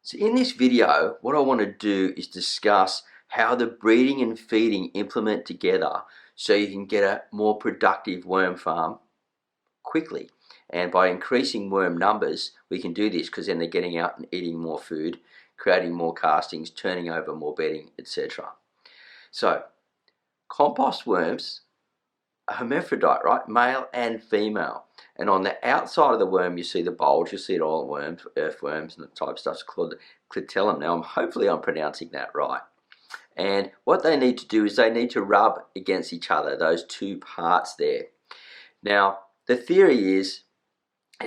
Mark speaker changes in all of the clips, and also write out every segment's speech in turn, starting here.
Speaker 1: So in this video, what I want to do is discuss how the breeding and feeding implement together so you can get a more productive worm farm quickly. And by increasing worm numbers, we can do this because then they're getting out and eating more food, creating more castings, turning over more bedding, etc. So compost worms are hermaphrodite, right? Male and female. And on the outside of the worm, you see the bulge. You see it all in worms, earthworms, and the type of stuff's called clitellum. Now, hopefully I'm pronouncing that right. And what they need to do is they need to rub against each other, those two parts there. Now, the theory is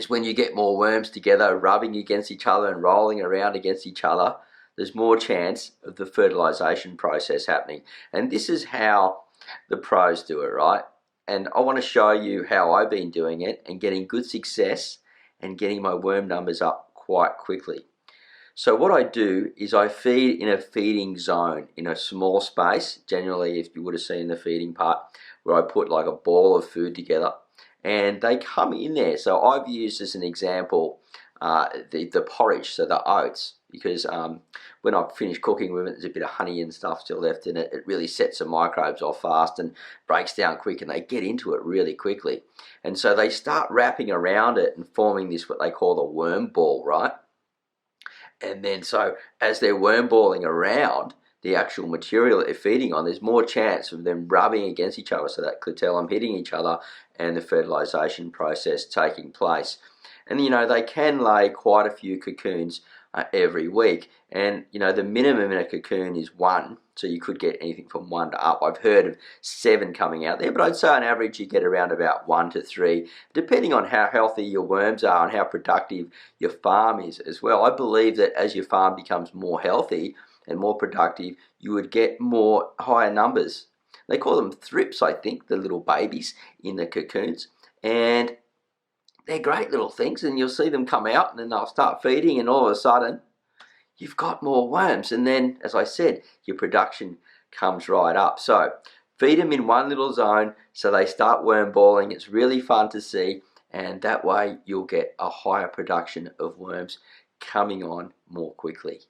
Speaker 1: when you get more worms together, rubbing against each other and rolling around against each other, there's more chance of the fertilization process happening. And this is how the pros do it, right? And I want to show you how I've been doing it and getting good success and getting my worm numbers up quite quickly. So what I do is I feed in a feeding zone in a small space. Generally, if you would have seen the feeding part, where I put like a ball of food together and they come in there. So I've used as an example the porridge, so the oats, because when I finish cooking with it, there's a bit of honey and stuff still left in it. It really sets the microbes off fast and breaks down quick, and they get into it really quickly. And so they start wrapping around it and forming this, what they call the worm ball, right? And then so as they're worm balling around the actual material that they're feeding on, there's more chance of them rubbing against each other, so that clitellum hitting each other and the fertilization process taking place. And you know, they can lay quite a few cocoons every week, and you know, the minimum in a cocoon is 1, so you could get anything from 1 to up. I've heard of 7 coming out there, but I'd say on average you get around about 1 to 3, depending on how healthy your worms are and how productive your farm is as well. I believe that as your farm becomes more healthy and more productive, you would get more higher numbers. They call them thrips, I think, the little babies in the cocoons, and they're great little things, and you'll see them come out and then they'll start feeding, and all of a sudden you've got more worms, and then, as I said, your production comes right up. So feed them in one little zone so they start worm balling. It's really fun to see, and that way you'll get a higher production of worms coming on more quickly.